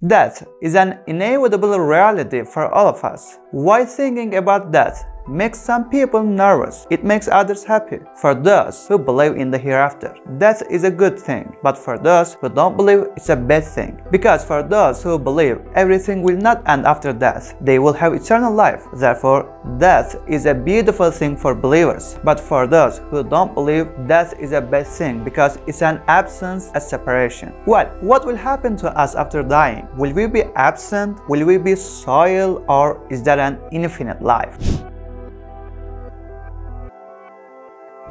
Death is an inevitable reality for all of us. Why thinking about death makes some people nervous, it makes others happy. For those who believe in the hereafter, death is a good thing, but for those who don't believe, it's a bad thing. Because for those who believe everything will not end after death, they will have eternal life. Therefore, death is a beautiful thing for believers. But for those who don't believe, death is a bad thing because it's an absence, a separation. Well, what will happen to us after dying? Will we be absent? Will we be soil? Or is there an infinite life?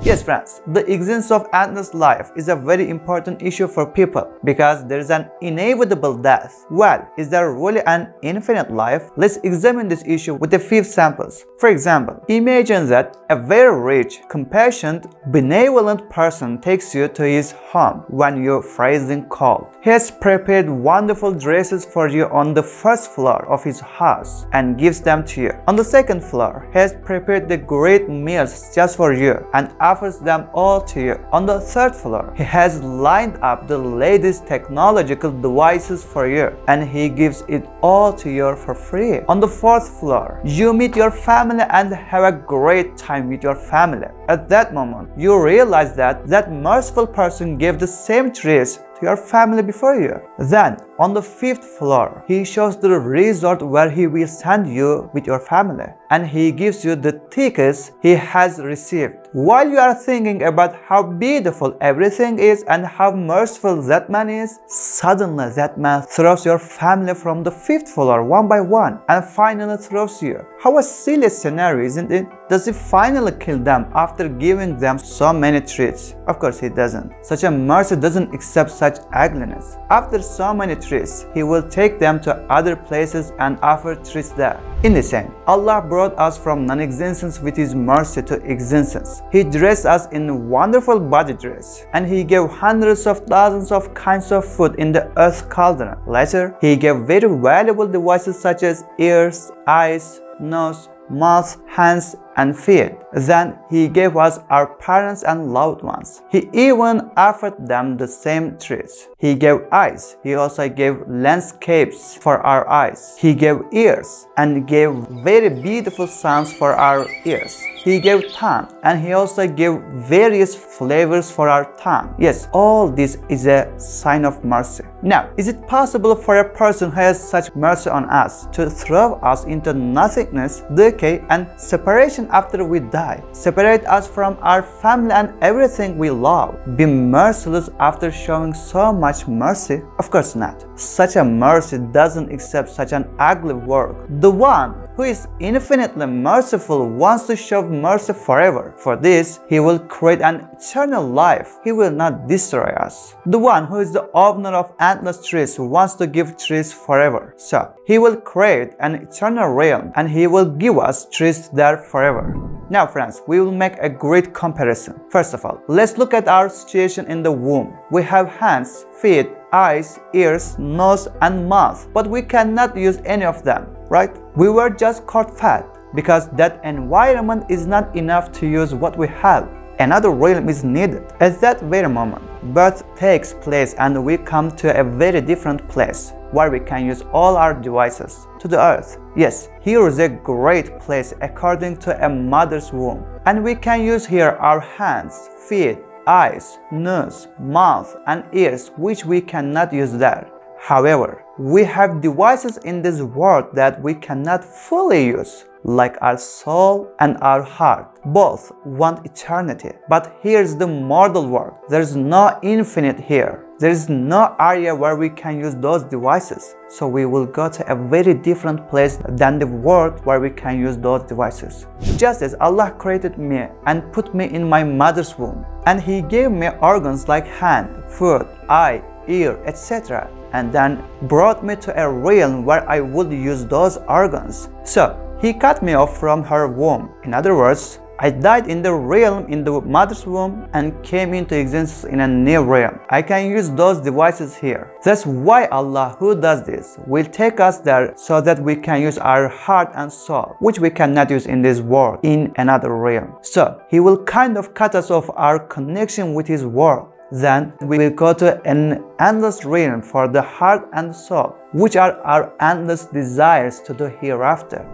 Yes friends, the existence of endless life is a very important issue for people because there is an inevitable death. Well, is there really an infinite life? Let's examine this issue with a few samples. For example, imagine that a very rich, compassionate, benevolent person takes you to his home when you're freezing cold. He has prepared wonderful dresses for you on the first floor of his house and gives them to you. On the second floor, he has prepared the great meals just for you and offers them all to you. On the third floor, he has lined up the latest technological devices for you and he gives it all to you for free. On the fourth floor, you meet your family and have a great time with your family. At that moment, you realize that that merciful person gave the same trees to your family before you. Then, on the fifth floor, he shows the resort where he will send you with your family and he gives you the tickets he has received. While you are thinking about how beautiful everything is and how merciful that man is, suddenly that man throws your family from the fifth floor one by one and finally throws you. How a silly scenario, isn't it? Does he finally kill them after giving them so many treats? Of course he doesn't. Such a mercy doesn't accept such ugliness. After so many treats, he will take them to other places and offer treats there. In the same, Allah brought us from non-existence with His mercy to existence. He dressed us in wonderful body dress, and He gave hundreds of thousands of kinds of food in the earth cauldron. Later, He gave very valuable devices such as ears, eyes, nose, mouth, hands, and feet. Then He gave us our parents and loved ones. He even offered them the same treats. He gave eyes. He also gave landscapes for our eyes. He gave ears and gave very beautiful sounds for our ears. He gave tongue and He also gave various flavors for our tongue. Yes, all this is a sign of mercy. Now, is it possible for a person who has such mercy on us to throw us into nothingness, decay, and separation after we die? Separate us from our family and everything we love? Be merciless after showing so much mercy? Of course not. Such a mercy doesn't accept such an ugly work. The one who is infinitely merciful wants to show mercy forever. For this, He will create an eternal life. He will not destroy us. The one who is the owner of endless trees wants to give trees forever. So, He will create an eternal realm and He will give us trees there forever. Now friends, we will make a great comparison. First of all, let's look at our situation in the womb. We have hands, feet, eyes, ears, nose, and mouth, but we cannot use any of them, right? We were just caught fat because that environment is not enough to use what we have. Another realm is needed. At that very moment, birth takes place and we come to a very different place where we can use all our devices to the earth. Yes, here is a great place according to a mother's womb. And we can use here our hands, feet, eyes, nose, mouth, and ears, which we cannot use there. However, we have devices in this world that we cannot fully use, like our soul and our heart. Both want eternity. But here's the mortal world. There's no infinite here. There is no area where we can use those devices. So we will go to a very different place than the world where we can use those devices. Just as Allah created me and put me in my mother's womb, and He gave me organs like hand, foot, eye, ear, etc., and then brought me to a realm where I would use those organs. So He cut me off from her womb. In other words, I died in the realm in the mother's womb and came into existence in a new realm. I can use those devices here. That's why Allah, who does this, will take us there so that we can use our heart and soul, which we cannot use in this world, in another realm. So He will kind of cut us off our connection with His world. then we will go to an endless realm for the heart and soul, which are our endless desires to the hereafter.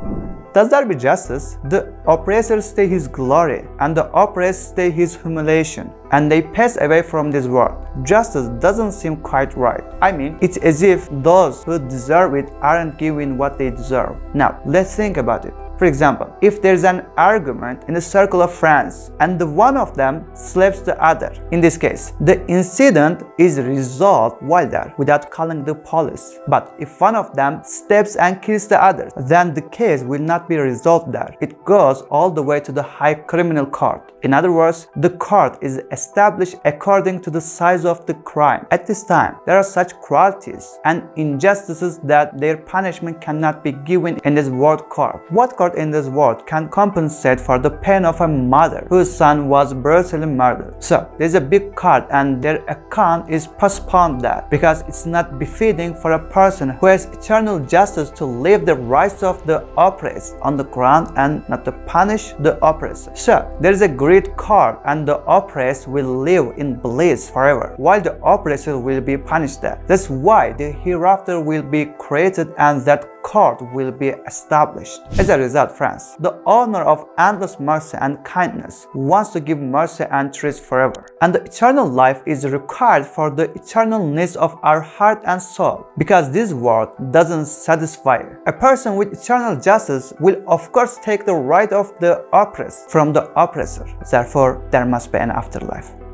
Thus there be justice, the oppressor stay his glory, and the oppressed stay his humiliation, and they pass away from this world. Justice doesn't seem quite right. I mean, it's as if those who deserve it aren't given what they deserve. Now, let's think about it. For example, if there's an argument in a circle of friends and the one of them slaps the other, in this case, the incident is resolved while there without calling the police. But if one of them steps and kills the other, then the case will not be resolved there. It goes all the way to the high criminal court. In other words, the court is established according to the size of the crime. At this time, there are such cruelties and injustices that their punishment cannot be given in this world court. What court in this world can compensate for the pain of a mother whose son was brutally murdered? So, there's a big court and their account is postponed there because it's not befitting for a person who has eternal justice to live the rights of the oppressed on the ground and not to punish the oppressor. So, there is a great court and the oppressed will live in bliss forever while the oppressor will be punished there. That's why the hereafter will be created and that court will be established. As a result, friends, the owner of endless mercy and kindness wants to give mercy and truth forever. And the eternal life is required for the eternal needs of our heart and soul, because this world doesn't satisfy. A person with eternal justice will of course take the right of the oppressed from the oppressor. Therefore, there must be an afterlife.